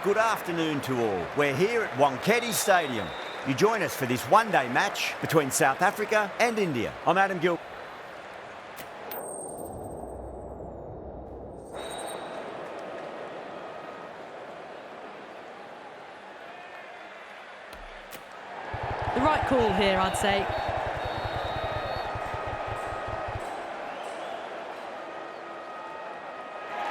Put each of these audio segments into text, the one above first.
good afternoon to all. We're here at WANKHEDE Stadium. You join us for this one-day match between South Africa and India. I'm Adam Gill. The right call here, I'd say.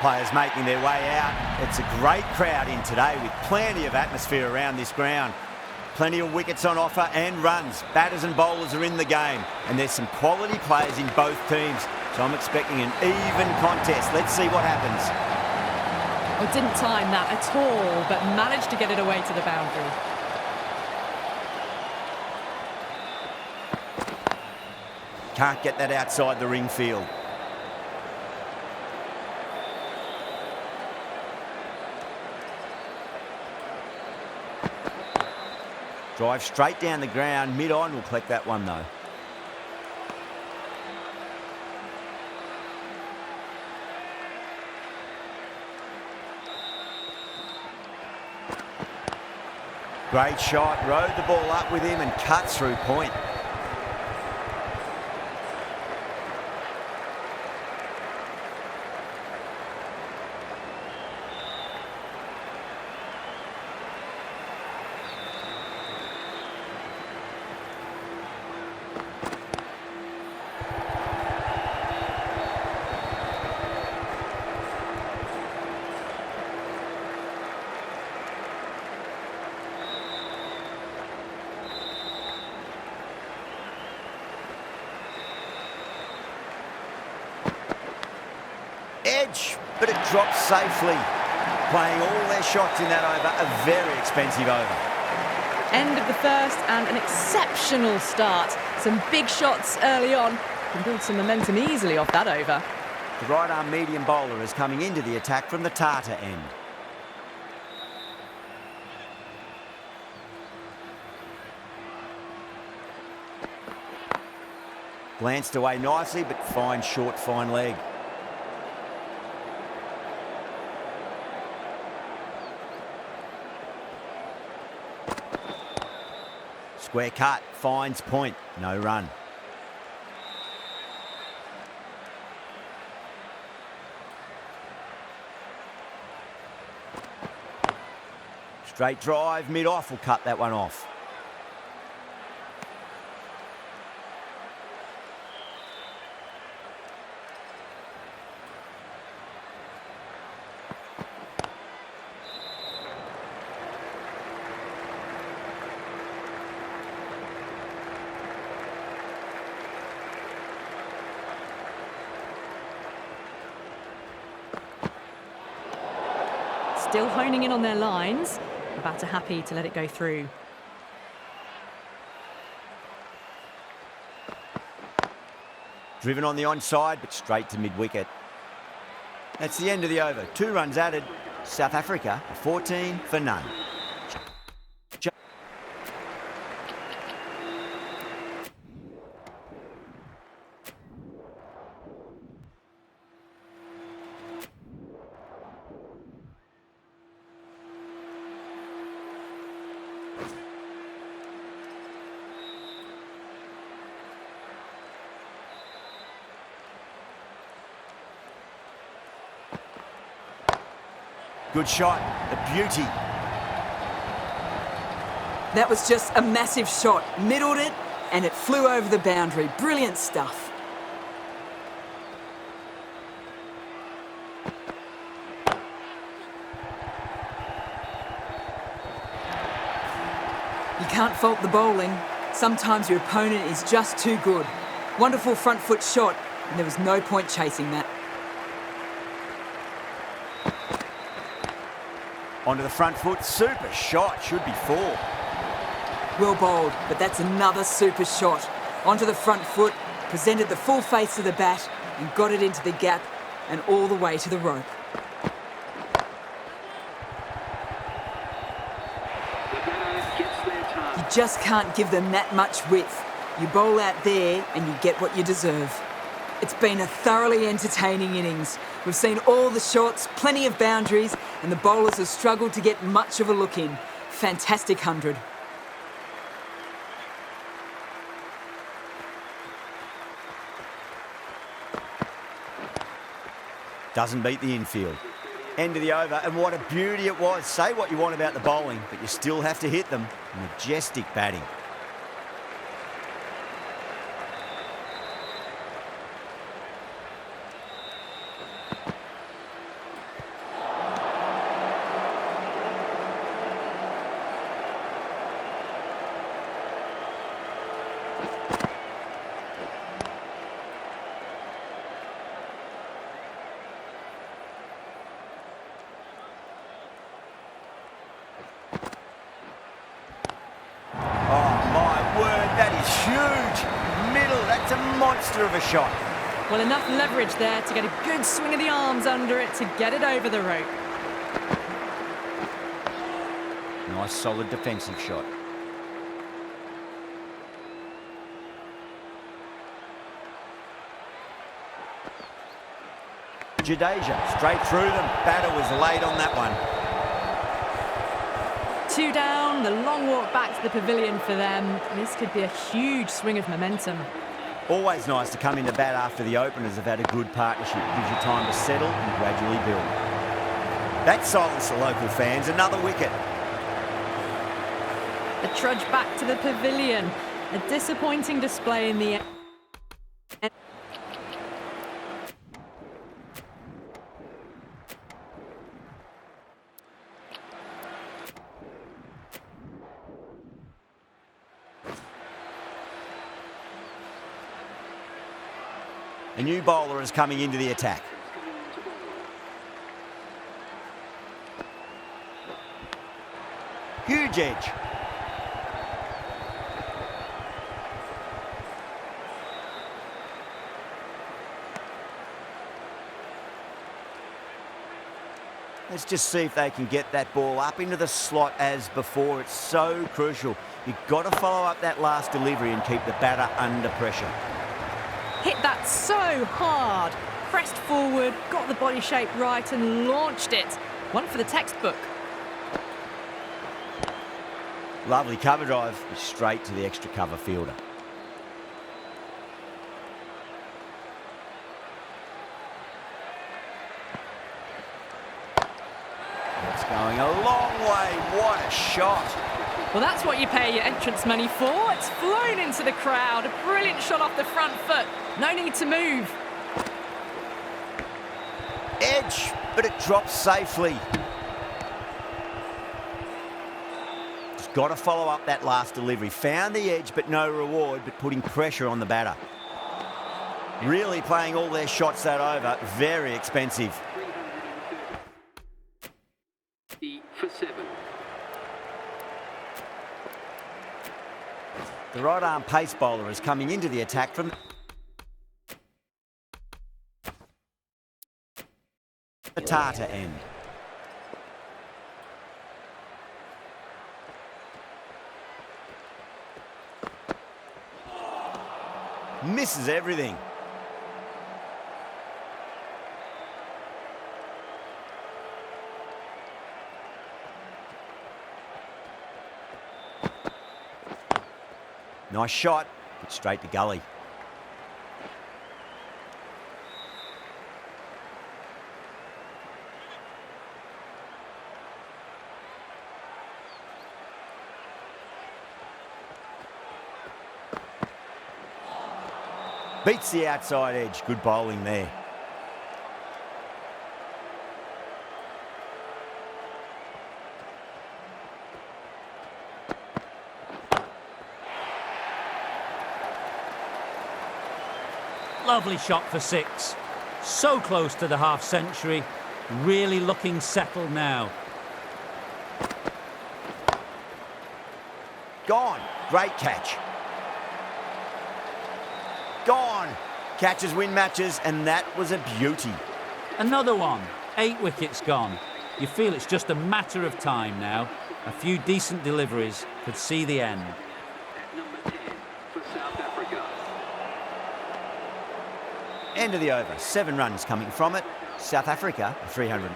Players making their way out. It's a great crowd in today with plenty of atmosphere around this ground. Plenty of wickets on offer and runs. Batters and bowlers are in the game. And there's some quality players in both teams. So I'm expecting an even contest. Let's see what happens. Oh, didn't time that at all, but managed to get it away to the boundary. Can't get that outside the ring field. Drive straight down the ground, mid-on will collect that one though. Great shot, rode the ball up with him and cut through point. Edge, but it drops safely. Playing all their shots in that over, a very expensive over. End of the first and an exceptional start. Some big shots early on. Can build some momentum easily off that over. The right-arm medium bowler is coming into the attack from the Tata end. Glanced away nicely, but fine short, fine leg. Square cut, finds point, no run. Straight drive, mid-off will cut that one off. Still honing in on their lines. The batter happy to let it go through. Driven on the onside, but straight to mid-wicket. That's the end of the over. 2 runs added. South Africa, 14 for none. Good shot, the beauty. That was just a massive shot. Middled it, and it flew over the boundary. Brilliant stuff. You can't fault the bowling. Sometimes your opponent is just too good. Wonderful front foot shot, and there was no point chasing that. Onto the front foot, super shot, should be 4. Well bowled, but that's another super shot. Onto the front foot, presented the full face of the bat and got it into the gap and all the way to the rope. You just can't give them that much width. You bowl out there and you get what you deserve. It's been a thoroughly entertaining innings. We've seen all the shots, plenty of boundaries, and the bowlers have struggled to get much of a look in. Fantastic 100. Doesn't beat the infield. End of the over, and what a beauty it was. Say what you want about the bowling, but you still have to hit them. Majestic batting. That's a monster of a shot. Well, enough leverage there to get a good swing of the arms under it to get it over the rope. Nice, solid defensive shot. Jadeja, straight through them. Batter was late on that one. 2 down, the long walk back to the pavilion for them. This could be a huge swing of momentum. Always nice to come into bat after the openers have had a good partnership. Gives you time to settle and gradually build. That silenced the local fans. Another wicket. The trudge back to the pavilion. A disappointing display in the end. A new bowler is coming into the attack. Huge edge. Let's just see if they can get that ball up into the slot as before. It's so crucial. You've got to follow up that last delivery and keep the batter under pressure. Hit that so hard. Pressed forward, got the body shape right and launched it. One for the textbook. Lovely cover drive, straight to the extra cover fielder. It's going a long way. What a shot. Well, that's what you pay your entrance money for. It's flown into the crowd. A brilliant shot off the front foot. No need to move. Edge, but it drops safely. Just got to follow up that last delivery. Found the edge, but no reward, but putting pressure on the batter. Really playing all their shots that over. Very expensive. For 7. The right-arm pace bowler is coming into the attack from the Tata end. Misses everything. Nice shot, but straight to gully. Beats the outside edge. Good bowling there. Lovely shot for 6. So close to the half century. Really looking settled now. Gone. Great catch. Gone. Catches win matches, and that was a beauty. Another one. 8 wickets gone. You feel it's just a matter of time now. A few decent deliveries could see the end. Number 10 for South Africa. End of the over. 7 runs coming from it. South Africa, 300.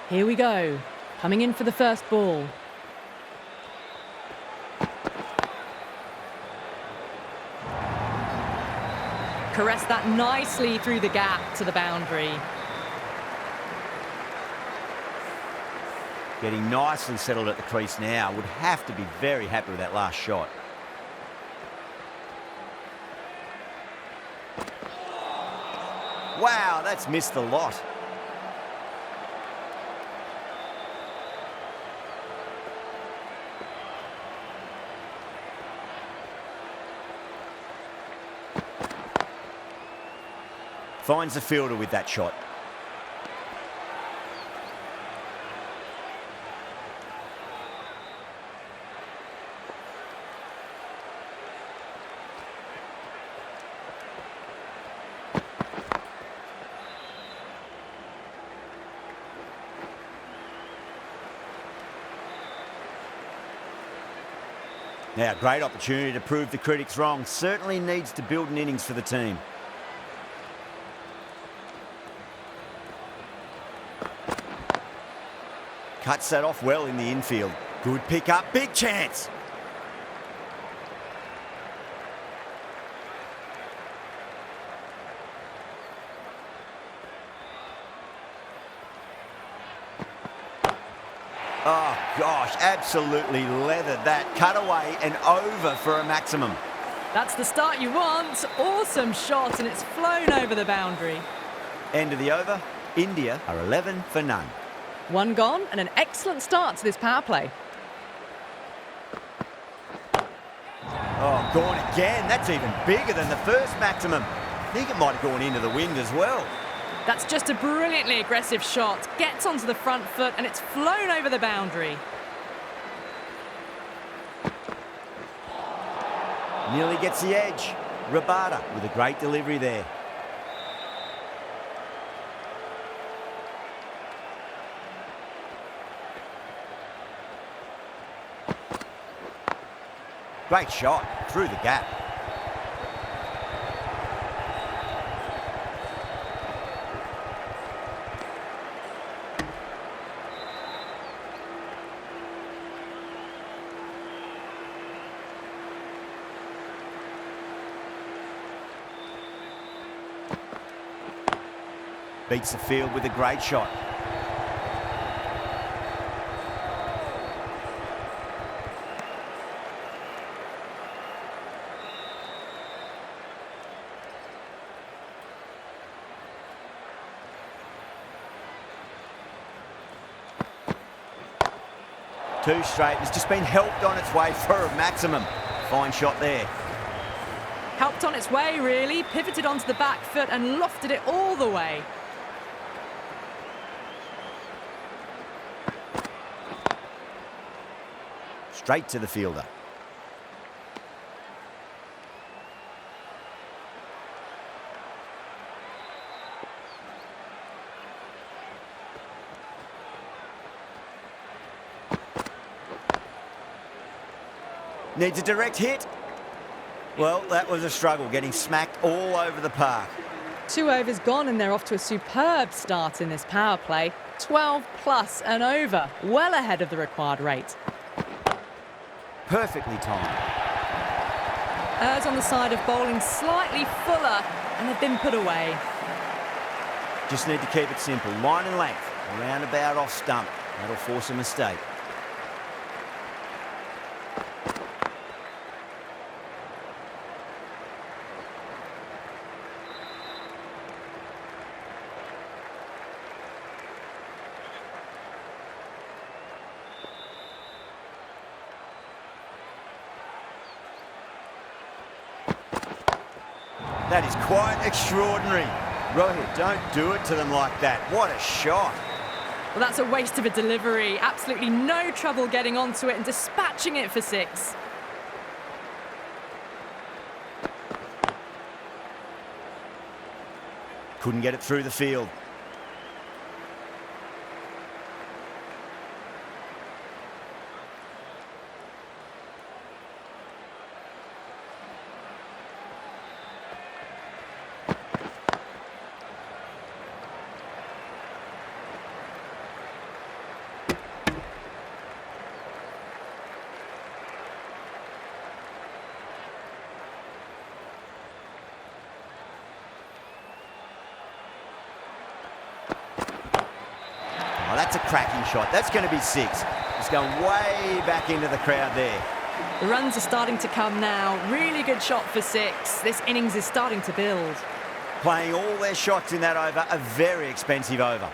Here we go. Coming in for the first ball. Caressed that nicely through the gap to the boundary. Getting nicely settled at the crease now. Would have to be very happy with that last shot. Wow, that's missed a lot. Finds the fielder with that shot. Now, great opportunity to prove the critics wrong. Certainly needs to build an innings for the team. Cuts that off well in the infield. Good pick up, big chance. Oh gosh, absolutely leathered that. Cut away and over for a maximum. That's the start you want. Awesome shot, and it's flown over the boundary. End of the over. India are 11 for none. One gone, and an excellent start to this power play. Oh, gone again. That's even bigger than the first maximum. I think it might have gone into the wind as well. That's just a brilliantly aggressive shot. Gets onto the front foot, and it's flown over the boundary. Nearly gets the edge. Rabada with a great delivery there. Great shot through the gap. Beats the field with a great shot. Two straight. It's just been helped on its way for a maximum. Fine shot there. Helped on its way, really. Pivoted onto the back foot and lofted it all the way. Straight to the fielder. Needs a direct hit. Well, that was a struggle, getting smacked all over the park. 2 overs gone, and they're off to a superb start in this power play. 12 plus and over, well ahead of the required rate. Perfectly timed. Errs on the side of bowling slightly fuller, and they've been put away. Just need to keep it simple. Line and length, around about off stump. That'll force a mistake. That is quite extraordinary. Rohit, don't do it to them like that. What a shot. Well, that's a waste of a delivery. Absolutely no trouble getting onto it and dispatching it for 6. Couldn't get it through the field. Oh, that's a cracking shot. That's going to be 6. It's going way back into the crowd there. The runs are starting to come now. Really good shot for 6. This innings is starting to build. Playing all their shots in that over, a very expensive over.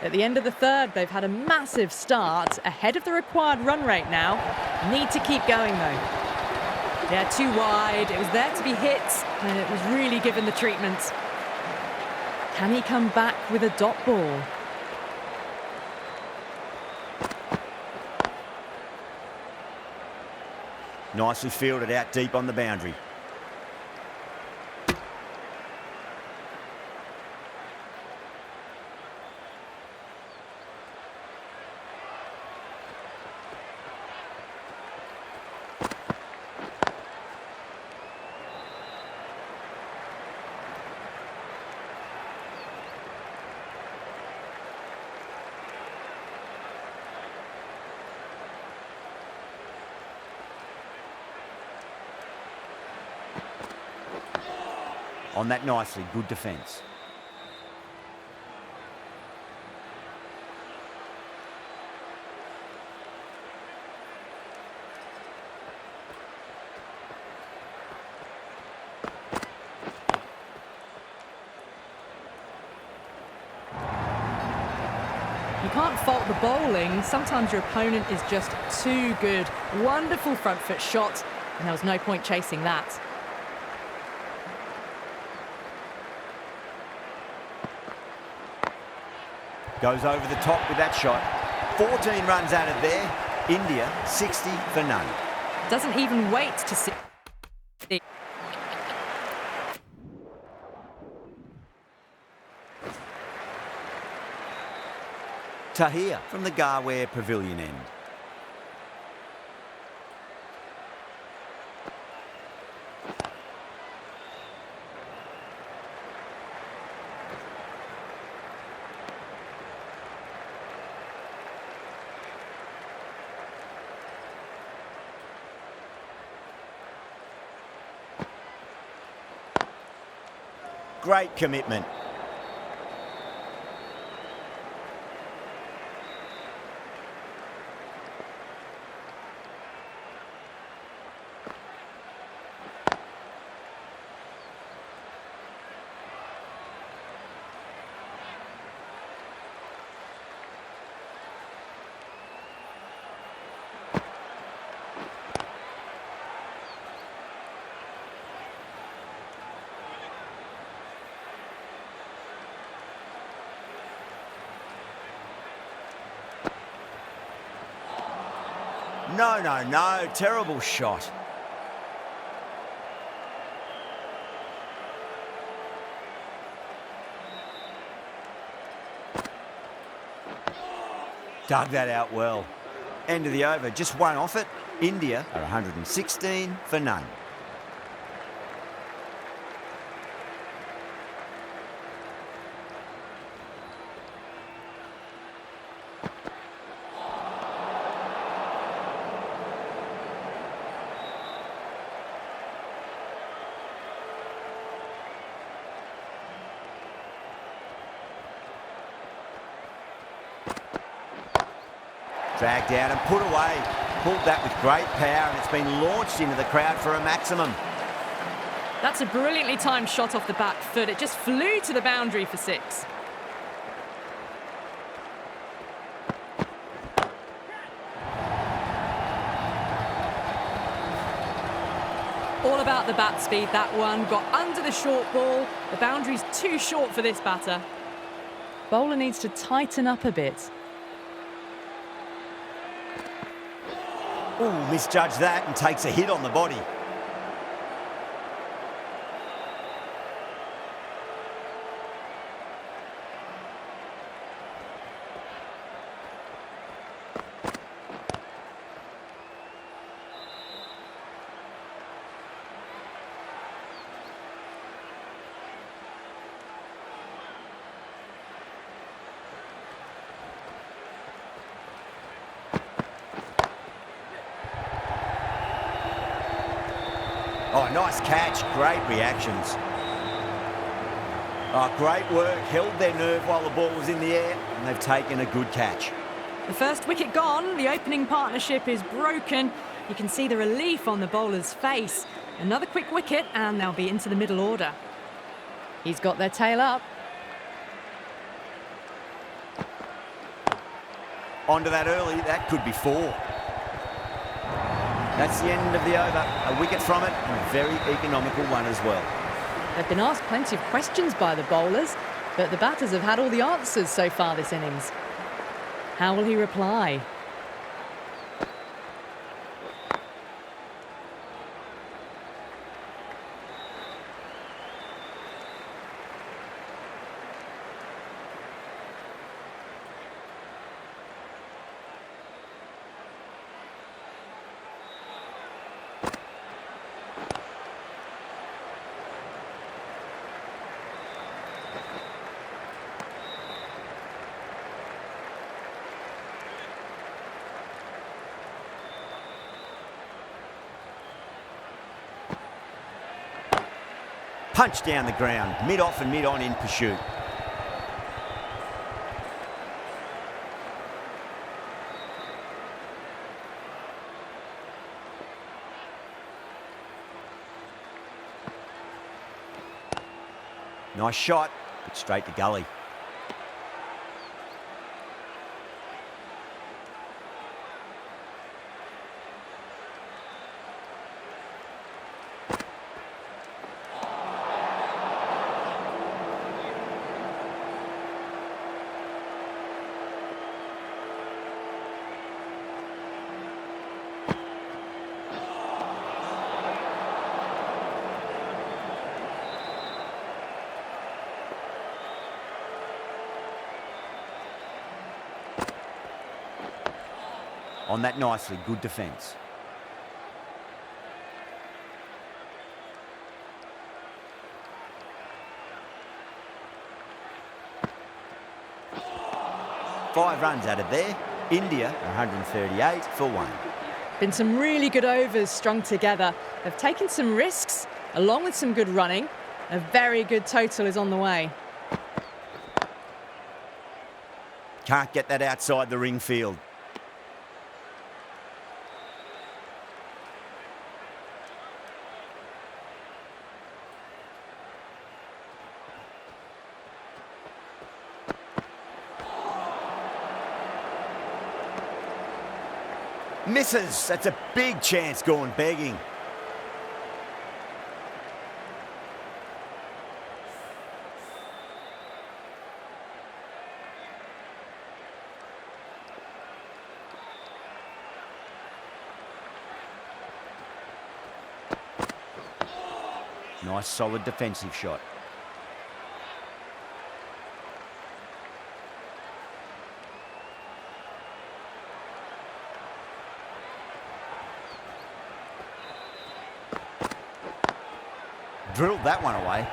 At the end of the third, they've had a massive start, ahead of the required run rate now. Need to keep going, though. Yeah, too wide. It was there to be hit, and it was really given the treatment. Can he come back with a dot ball? Nicely fielded out deep on the boundary. On that nicely, good defence. You can't fault the bowling. Sometimes your opponent is just too good. Wonderful front foot shot, and there was no point chasing that. Goes over the top with that shot. 14 runs out of there. India, 60 for none. Doesn't even wait to see. Tahir from the Garware Pavilion end. Great commitment. No. Terrible shot. Dug that out well. End of the over. Just one off it. India are 116 for none. Dragged out and put away. Pulled that with great power, and it's been launched into the crowd for a maximum. That's a brilliantly timed shot off the back foot. It just flew to the boundary for 6. All about the bat speed, that one. Got under the short ball. The boundary's too short for this batter. Bowler needs to tighten up a bit. Ooh, misjudged that and takes a hit on the body. Oh, nice catch. Great reactions. Oh, great work. Held their nerve while the ball was in the air, and they've taken a good catch. The first wicket gone, the opening partnership is broken. You can see the relief on the bowler's face. Another quick wicket and they'll be into the middle order. He's got their tail up. Onto that early, that could be 4. That's the end of the over. A wicket from it and a very economical one as well. They've been asked plenty of questions by the bowlers, but the batters have had all the answers so far this innings. How will he reply? Punch down the ground, mid-off and mid-on in pursuit. Nice shot, but straight to gully. On that nicely, good defence. Five runs added there. India 138 for 1. Been some really good overs strung together. They've taken some risks, along with some good running. A very good total is on the way. Can't get that outside the ring field. Misses. That's a big chance gone begging. Nice solid defensive shot. Drilled that one away.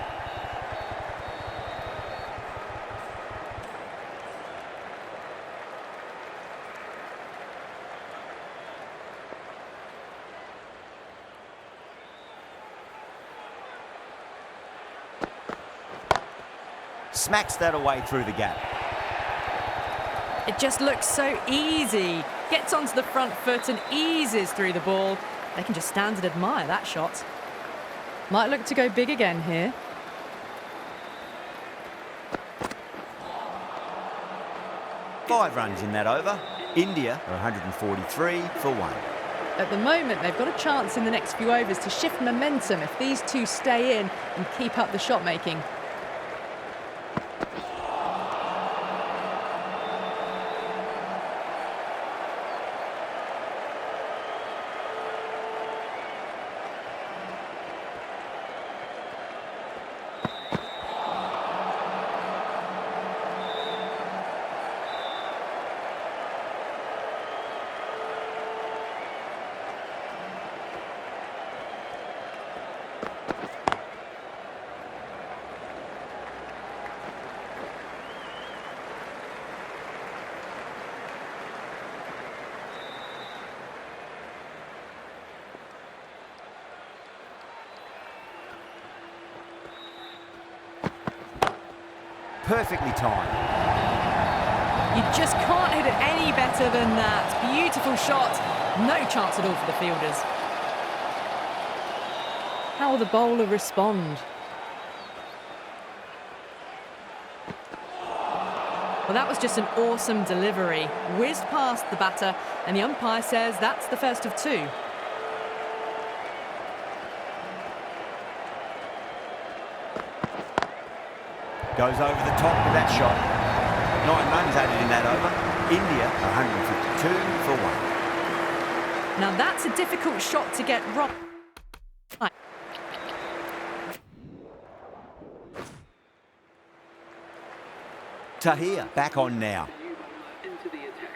Smacks that away through the gap. It just looks so easy. Gets onto the front foot and eases through the ball. They can just stand and admire that shot. Might look to go big again here. Five runs in that over. India are 143 for 1. At the moment, they've got a chance in the next few overs to shift momentum if these two stay in and keep up the shot making. Perfectly timed. You just can't hit it any better than that. Beautiful shot. No chance at all for the fielders. How will the bowler respond? Well, that was just an awesome delivery. Whizzed past the batter, and the umpire says that's the first of two. Goes over the top with that shot. 9 runs added in that over. India 152 for 1. Now that's a difficult shot to get wrong. Tahir back on now. New bowler into the attack.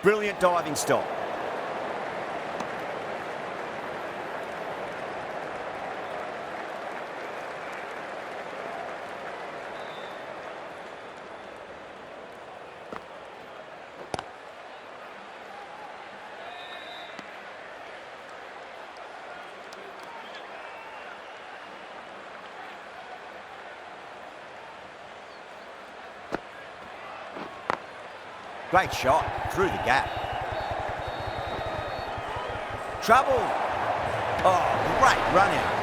Brilliant diving stop. Great shot through the gap. Trouble. Oh, great run out.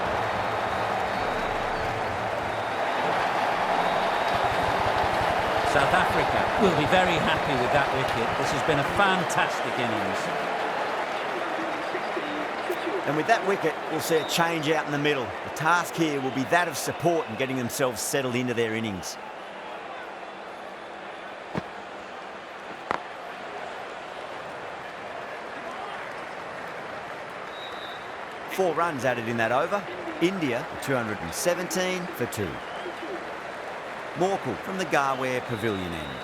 South Africa will be very happy with that wicket. This has been a fantastic innings. 16 for 2. And with that wicket, we'll see a change out in the middle. The task here will be that of support and getting themselves settled into their innings. Four runs added in that over. India 217 for 2. Morkel from the Garware Pavilion end.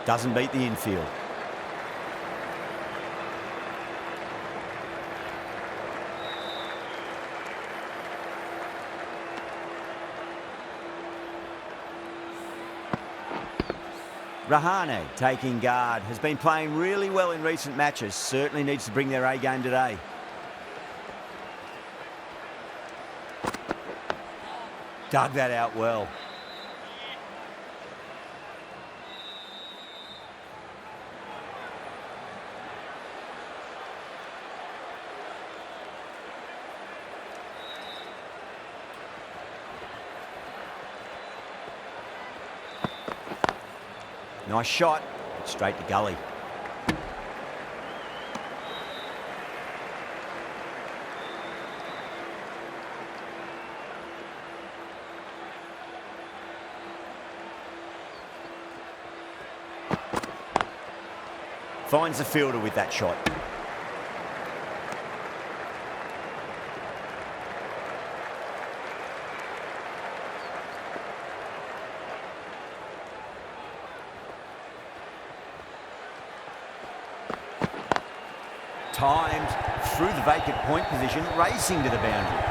Doesn't beat the infield. Rahane taking guard, has been playing really well in recent matches, certainly needs to bring their A game today. Dug that out well. Nice shot, straight to gully. Finds the fielder with that shot. Timed through the vacant point position, racing to the boundary.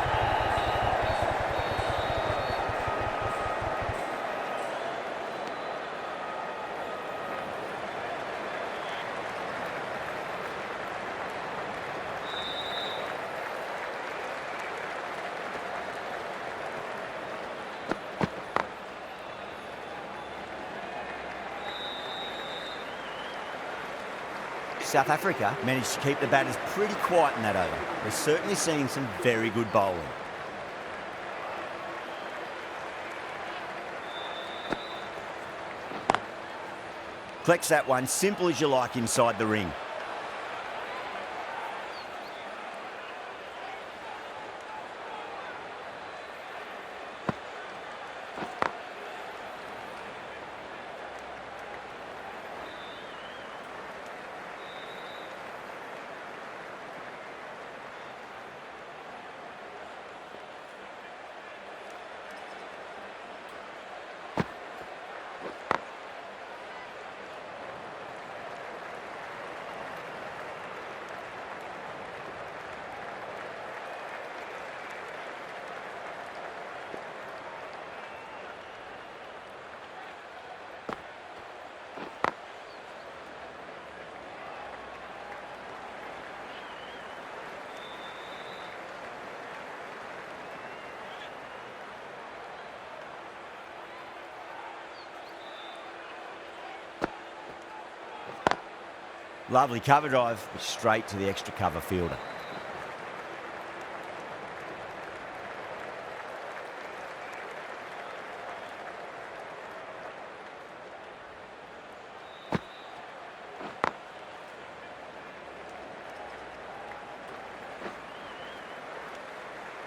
South Africa managed to keep the batters pretty quiet in that over. They're certainly seeing some very good bowling. Collects that one, simple as you like inside the ring. Lovely cover drive, straight to the extra cover fielder.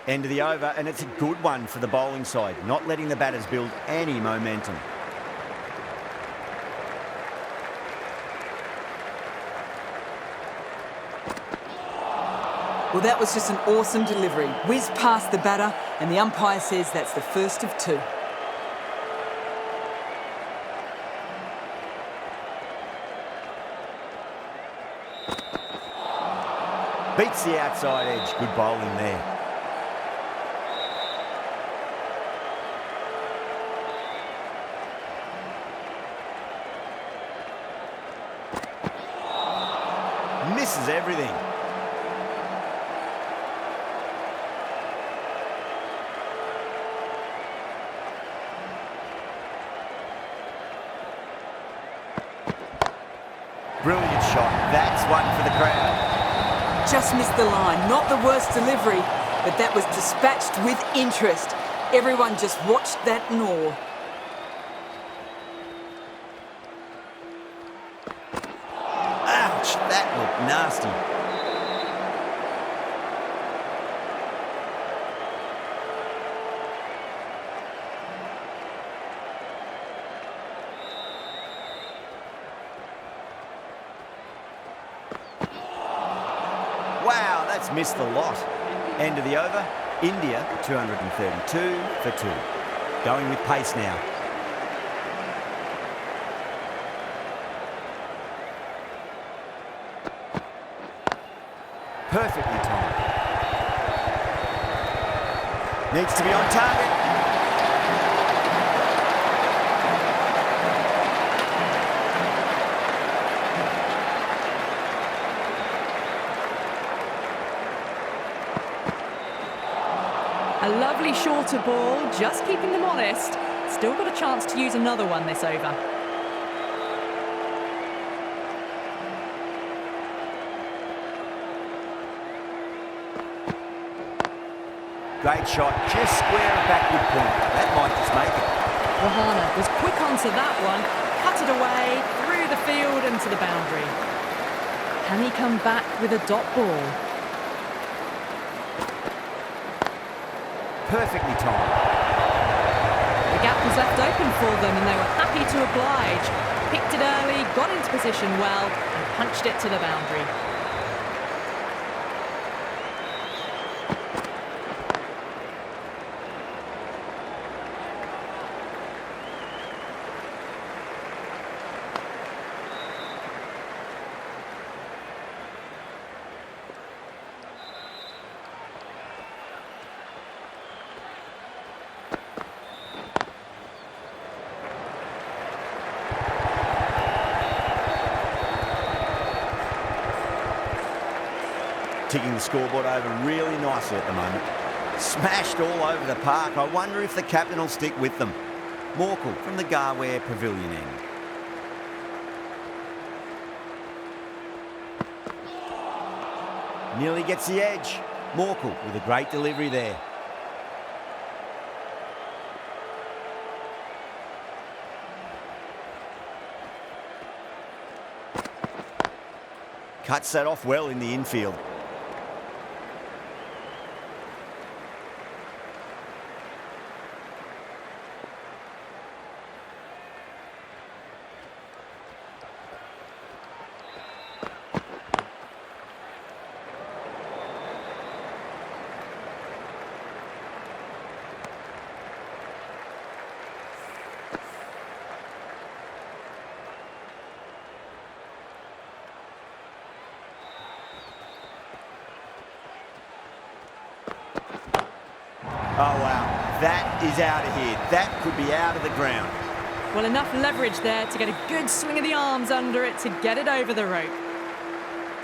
End of the over, and it's a good one for the bowling side, not letting the batters build any momentum. Well, that was just an awesome delivery. Whiz past the batter, and the umpire says that's the first of two. Beats the outside edge. Good bowling there. Misses everything. Brilliant shot. That's one for the crowd. Just missed the line. Not the worst delivery, but that was dispatched with interest. Everyone just watched that in awe. Ouch, that looked nasty. Wow, that's missed the lot. End of the over. India 232 for 2. Going with pace now. Perfectly timed. Needs to be on target. A lovely shorter ball, just keeping them honest. Still got a chance to use another one this over. Great shot, just square a backward point. That might just make it. Rahane was quick onto that one, cut it away, through the field and to the boundary. Can he come back with a dot ball? Perfectly timed. The gap was left open for them and they were happy to oblige. Picked it early, got into position well and punched it to the boundary. Ticking the scoreboard over really nicely at the moment. Smashed all over the park. I wonder if the captain will stick with them. Morkel from the Garware Pavilion end. Nearly gets the edge. Morkel with a great delivery there. Cuts that off well in the infield. Oh, wow. That is out of here. That could be out of the ground. Well, enough leverage there to get a good swing of the arms under it to get it over the rope.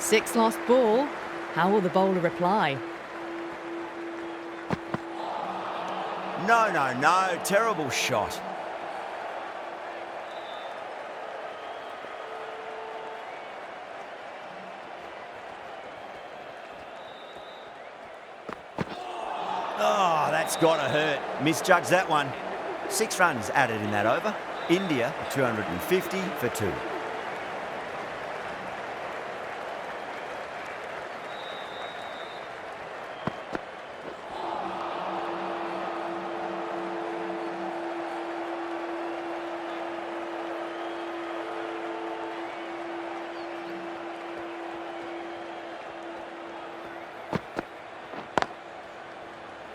6 lost ball. How will the bowler reply? No, no, no. Terrible shot. Oh, that's got to hurt. Misjudged that one. 6 runs added in that over. India 250 for 2.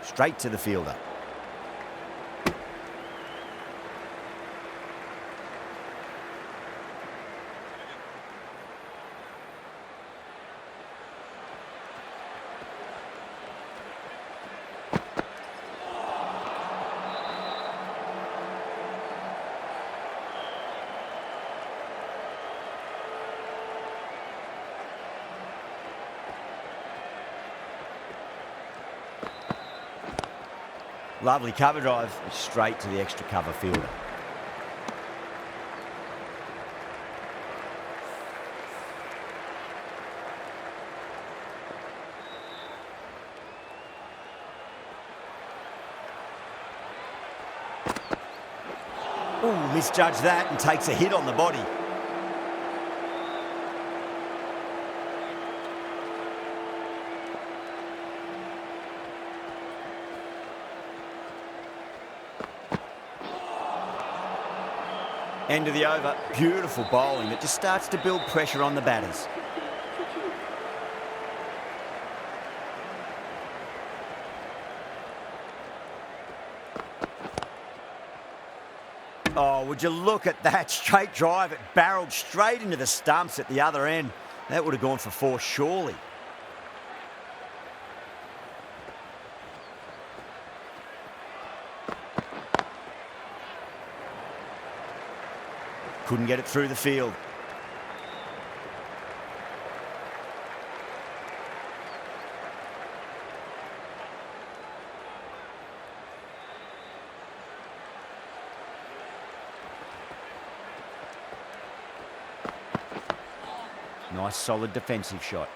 Straight to the fielder. Lovely cover drive, straight to the extra cover fielder. Ooh, misjudged that and takes a hit on the body. End of the over. Beautiful bowling that just starts to build pressure on the batters. Oh, would you look at that straight drive? It barreled straight into the stumps at the other end. That would have gone for 4 surely. Couldn't get it through the field. Nice solid defensive shot.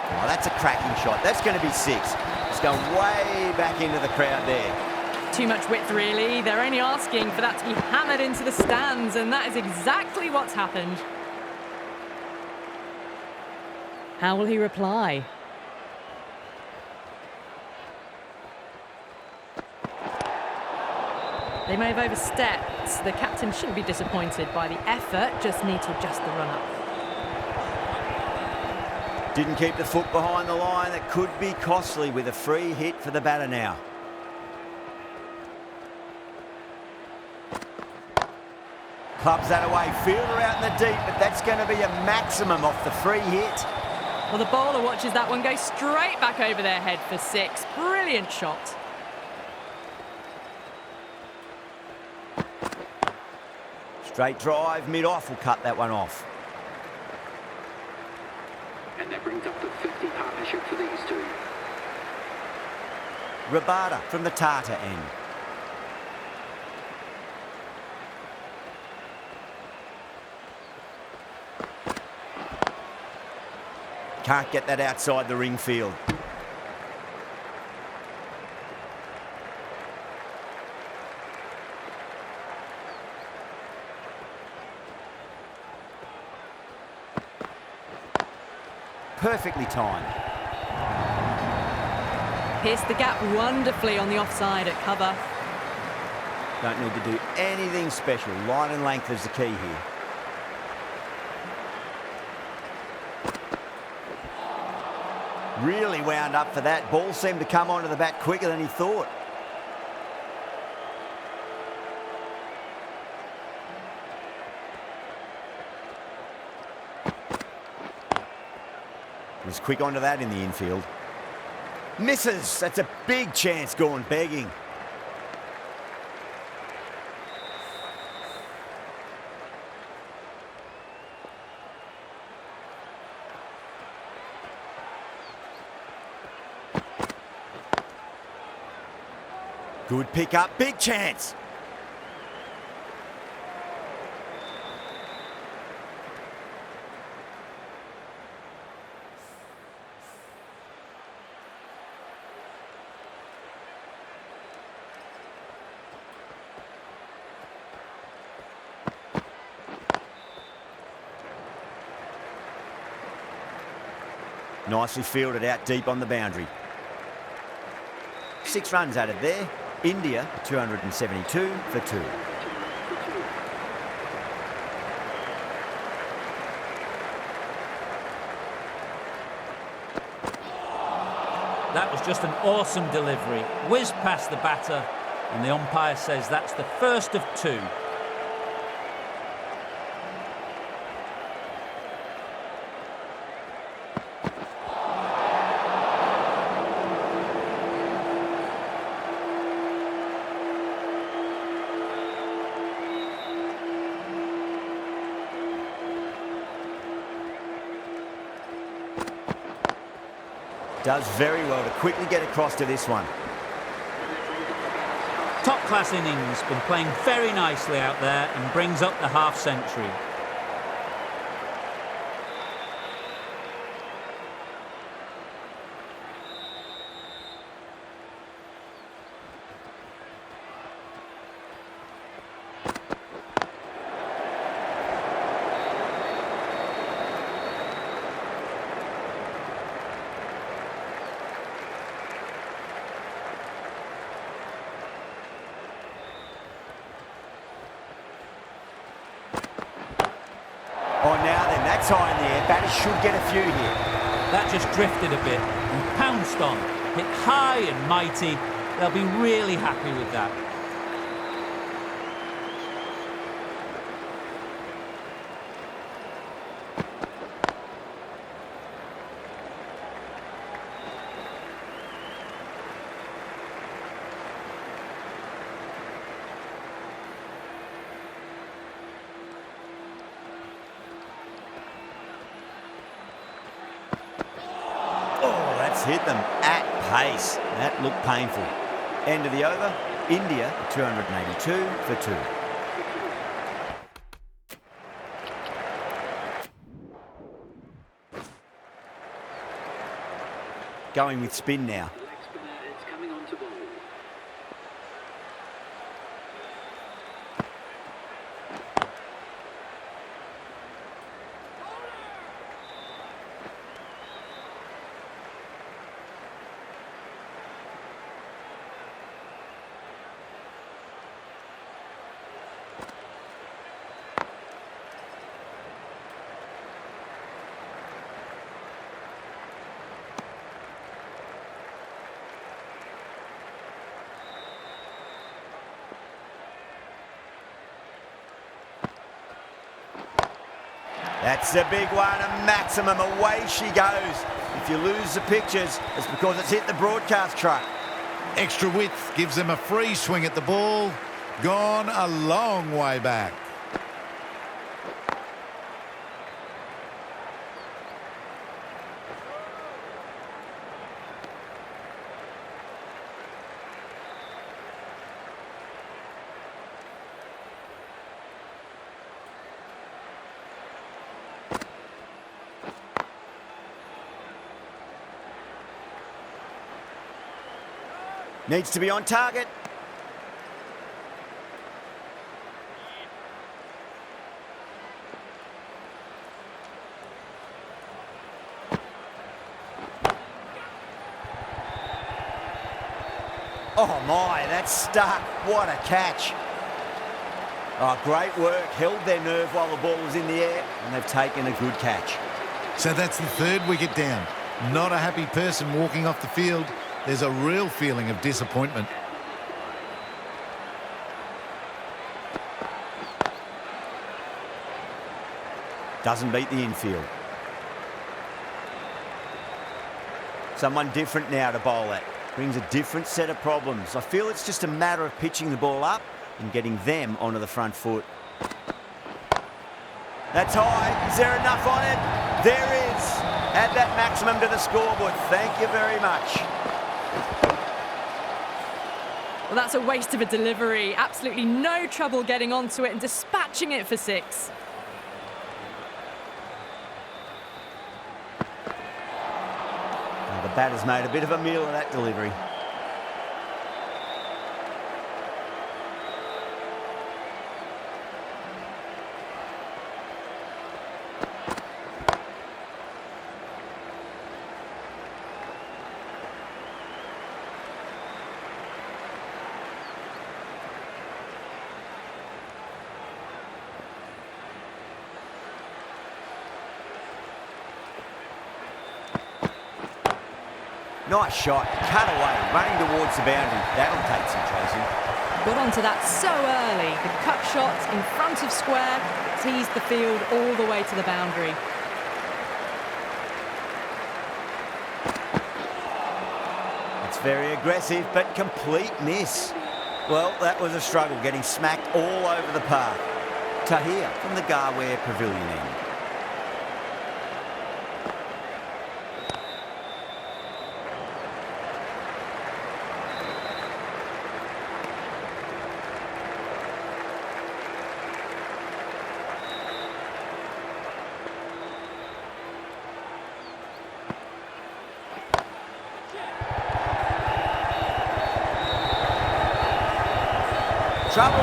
Oh, that's a cracking shot. That's going to be 6. It's going way back into the crowd there. Too much width, really. They're only asking for that to be hammered into the stands, and that is exactly what's happened. How will he reply? They may have overstepped. The captain shouldn't be disappointed by the effort, just need to adjust the run-up. Didn't keep the foot behind the line. That could be costly with a free hit for the batter now. Clubs that away, fielder out in the deep, but that's going to be a maximum off the free hit. Well, the bowler watches that one go straight back over their head for 6. Brilliant shot. Straight drive, mid-off will cut that one off. And that brings up the 50 partnership for these two. Rabada from the Tata end. Can't get that outside the ring field. Perfectly timed. Pierced the gap wonderfully on the offside at cover. Don't need to do anything special. Line and length is the key here. Really wound up for that. Ball seemed to come onto the bat quicker than he thought. Was quick onto that in the infield. Misses. That's a big chance gone begging. Good pick up. Big chance. Nicely fielded out deep on the boundary. 6 runs added there. India 272 for 2. That was just an awesome delivery. Whizzed past the batter, and the umpire says that's the first of 2. Does very well to quickly get across to this one. Top-class innings, been playing very nicely out there and brings up the half-century. Oh, now then, that's high in the air. Batters should get a few here. That just drifted a bit and pounced on. Hit high and mighty. They'll be really happy with that. Hit them at pace. That looked painful. End of the over. India 282 for 2. Going with spin now. The leg spinner is coming on to bowl. That's a big one, a maximum. Away she goes. If you lose the pictures, it's because it's hit the broadcast truck. Extra width gives them a free swing at the ball. Gone a long way back. Needs to be on target. Oh my, that's stuck. What a catch. Oh, great work. Held their nerve while the ball was in the air, and they've taken a good catch. So that's the third wicket down. Not a happy person walking off the field. There's a real feeling of disappointment. Doesn't beat the infield. Someone different now to bowl at. Brings a different set of problems. I feel it's just a matter of pitching the ball up and getting them onto the front foot. That's high. Is there enough on it? There is. Add that maximum to the scoreboard. Thank you very much. Well, that's a waste of a delivery. Absolutely no trouble getting onto it and dispatching it for 6. Well, the batter's made a bit of a meal of that delivery. Nice shot, cut away, running towards the boundary. That'll take some chasing. Got onto that so early. The cut shot in front of square teased the field all the way to the boundary. It's very aggressive, but complete miss. Well, that was a struggle, getting smacked all over the park. Tahir from the Garware Pavilion end. Trouble.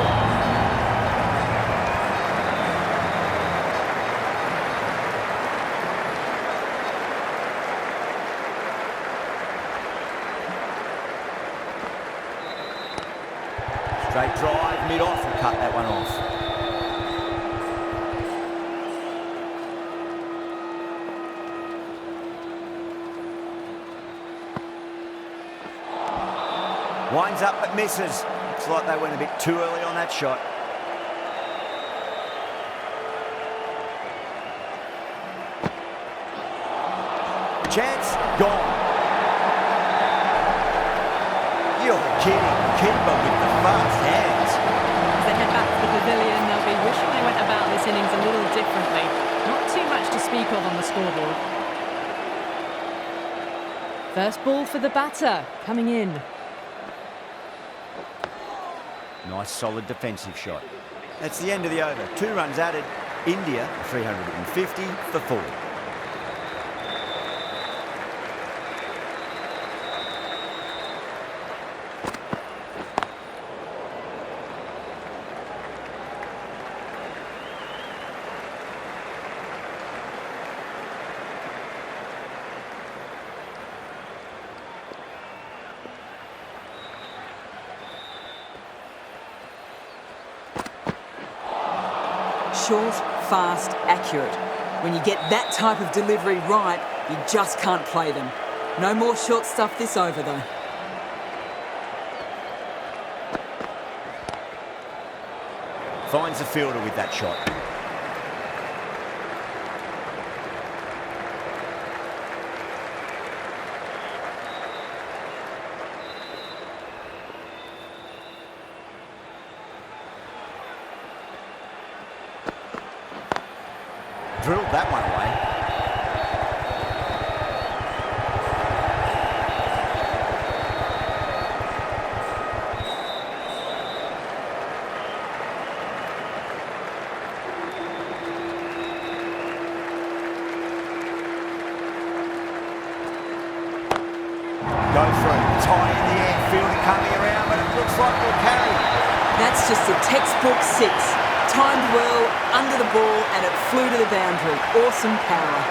Straight drive, mid-off, and cut that one off. Winds up but misses. Looks like they went a bit too early on that shot. Chance, gone. You're kidding. Keeper with the fast hands. As they head back to the pavilion, they'll be wishing they went about this innings a little differently. Not too much to speak of on the scoreboard. First ball for the batter, coming in. Nice solid defensive shot. That's the end of the over. 2 runs added. India 350 for 4. Short, fast, accurate. When you get that type of delivery right, you just can't play them. No more short stuff this over, though. Finds the fielder with that shot. Drilled that one away. Go through, tie in the air, fielder coming around, but it looks like we'll carry. That's just a textbook 6. Timed well, under the ball, and it flew to the boundary. Awesome power.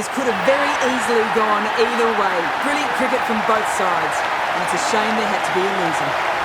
This could have very easily gone either way. Brilliant cricket from both sides. And it's a shame there had to be a loser.